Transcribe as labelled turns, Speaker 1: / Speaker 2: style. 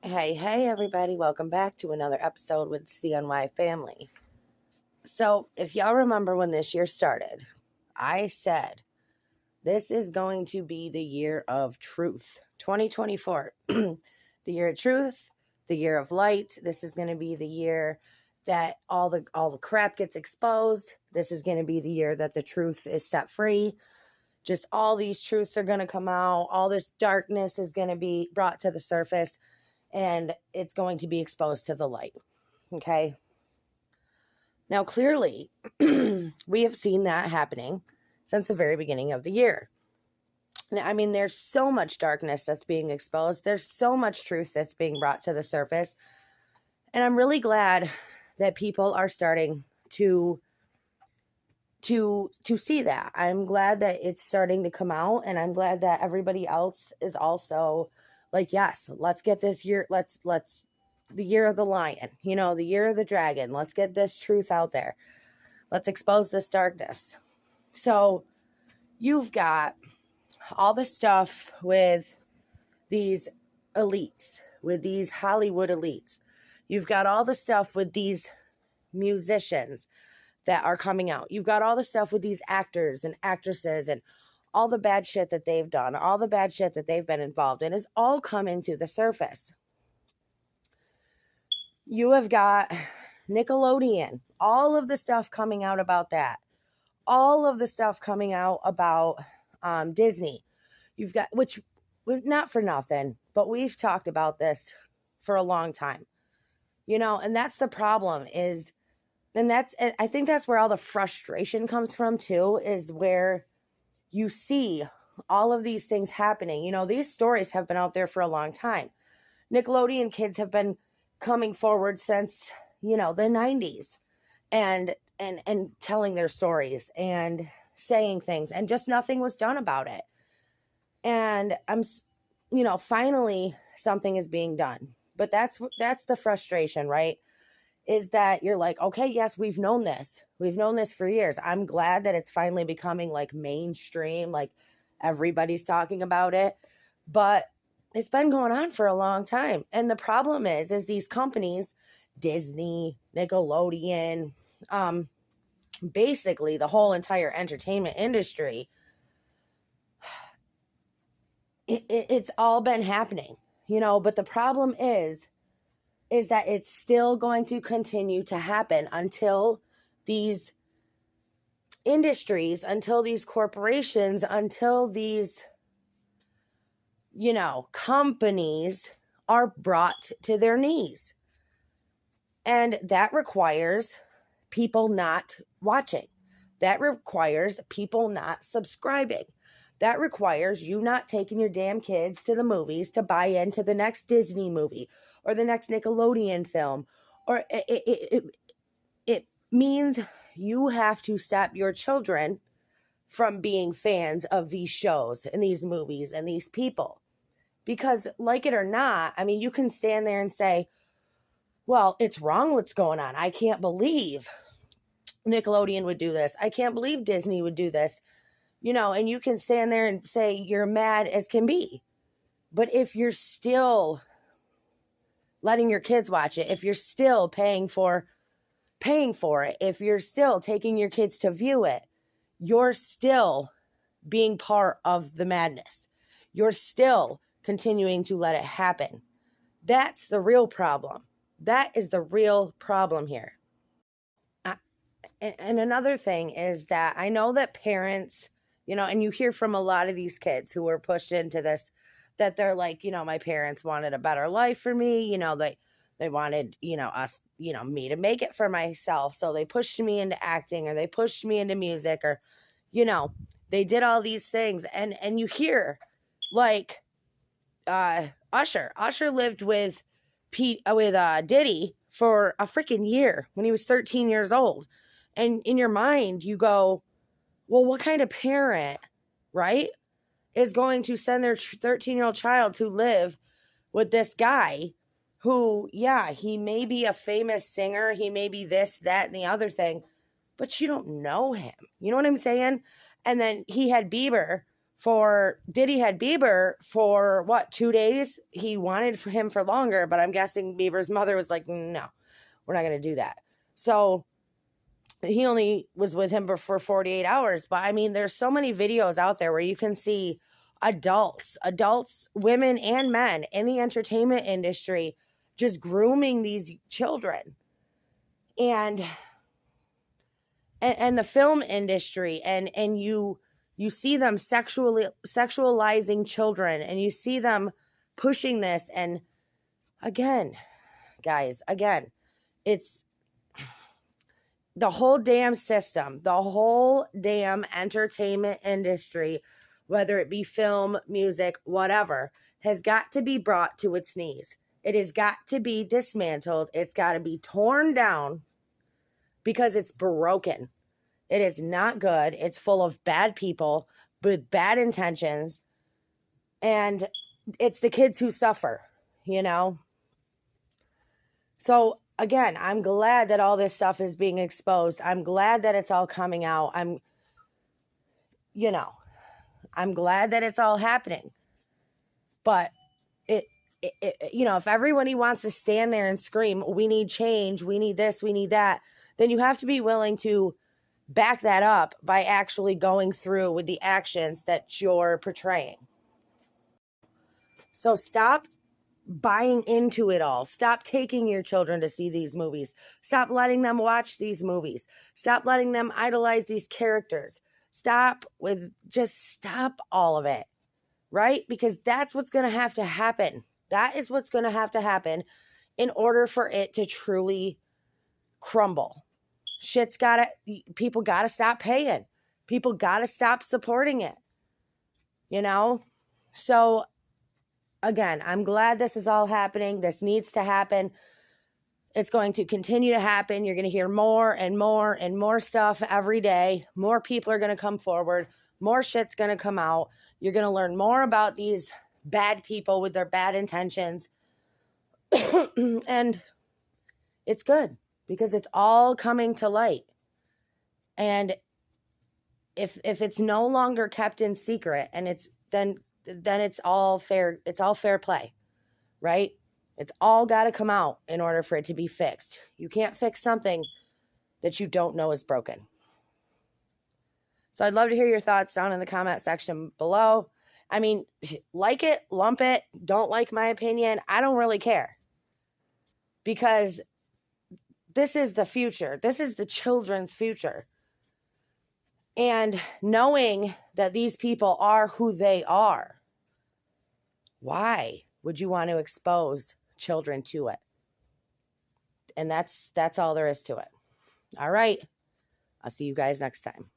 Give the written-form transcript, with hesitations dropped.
Speaker 1: Hey, everybody. Welcome back to another episode with CNY family. So, if y'all remember when this year started, I said this is going to be the year of truth. 2024, the year of truth, the year of light. This is going to be the year that all the crap gets exposed. This is going to be the year that the truth is set free. Just all these truths are going to come out. All this darkness is going to be brought to the surface. And it's going to be exposed to the light. Okay. Now, clearly, we have seen that happening since the very beginning of the year. Now, I mean, there's so much darkness that's being exposed. There's so much truth that's being brought to the surface. And I'm really glad that people are starting to see that. I'm glad that it's starting to come out, and I'm glad that everybody else is also like, yes, let's get this year, let's the year of the lion, the year of the dragon. Let's get this truth out there. Let's expose this darkness. So you've got all the stuff with these elites, with these Hollywood elites. You've got all the stuff with these musicians that are coming out. You've got all the stuff with these actors and actresses and all the bad shit that they've done, all the bad shit that they've been involved in is all coming to the surface. You have got Nickelodeon, all of the stuff coming out about that, all of the stuff coming out about Disney. You've got, which, not for nothing, but we've talked about this for a long time, and that's the problem I think that's where all the frustration comes from too, is where you see all of these things happening. These stories have been out there for a long time. Nickelodeon kids have been coming forward since, the 90s and telling their stories and saying things, and just nothing was done about it. And I'm, finally something is being done. But that's the frustration, right? Is that you're like, okay, yes, we've known this for years. I'm glad that it's finally becoming like mainstream, like everybody's talking about it, but it's been going on for a long time. And the problem is these companies, Disney, Nickelodeon, basically the whole entire entertainment industry, it's all been happening, but the problem is that it's still going to continue to happen until these industries, until these corporations, until these, companies are brought to their knees. And that requires people not watching. That requires people not subscribing. That requires you not taking your damn kids to the movies to buy into the next Disney movie or the next Nickelodeon film. Or it means you have to stop your children from being fans of these shows and these movies and these people. Because like it or not, I mean, you can stand there and say, well, it's wrong what's going on. I can't believe Nickelodeon would do this. I can't believe Disney would do this. And you can stand there and say you're mad as can be. But if you're still letting your kids watch it, if you're still paying for it, if you're still taking your kids to view it, you're still being part of the madness. You're still continuing to let it happen. That's the real problem. That is the real problem here. And another thing is that I know that parents, and you hear from a lot of these kids who were pushed into this, that they're like, my parents wanted a better life for me. They wanted, us, me to make it for myself. So they pushed me into acting, or they pushed me into music, or, they did all these things. And you hear like, Usher lived with Diddy for a freaking year when he was 13 years old. And in your mind, you go, well, what kind of parent, right, is going to send their 13-year-old child to live with this guy who, yeah, he may be a famous singer. He may be this, that, and the other thing, but you don't know him. You know what I'm saying? And then he had Bieber Diddy had Bieber for what, 2 days? He wanted for him for longer, but I'm guessing Bieber's mother was like, no, we're not going to do that. So he only was with him for 48 hours. But I mean, there's so many videos out there where you can see adults, women and men in the entertainment industry just grooming these children. And the film industry, and you see them sexualizing children, and you see them pushing this. And again, guys, it's the whole damn system, the whole damn entertainment industry, whether it be film, music, whatever, has got to be brought to its knees. It has got to be dismantled. It's got to be torn down because it's broken. It is not good. It's full of bad people with bad intentions. And it's the kids who suffer, you know? So again, I'm glad that all this stuff is being exposed. I'm glad that it's all coming out. I'm glad that it's all happening. But if everybody wants to stand there and scream, we need change, we need this, we need that, then you have to be willing to back that up by actually going through with the actions that you're portraying. So stop buying into it all. Stop taking your children to see these movies. Stop letting them watch these movies. Stop letting them idolize these characters. Stop all of it, right? Because that's what's going to have to happen. That is what's going to have to happen in order for it to truly crumble. People gotta stop paying. People gotta stop supporting it. So again, I'm glad this is all happening. This needs to happen. It's going to continue to happen. You're going to hear more and more and more stuff every day. More people are going to come forward. More shit's going to come out. You're going to learn more about these bad people with their bad intentions. And it's good because it's all coming to light. And if it's no longer kept in secret, and then it's all fair play, right? It's all got to come out in order for it to be fixed. You can't fix something that you don't know is broken. So I'd love to hear your thoughts down in the comment section below. I mean, like it, lump it, don't like my opinion. I don't really care. Because this is the future. This is the children's future. And knowing that these people are who they are, why would you want to expose children to it? And that's all there is to it. All right. I'll see you guys next time.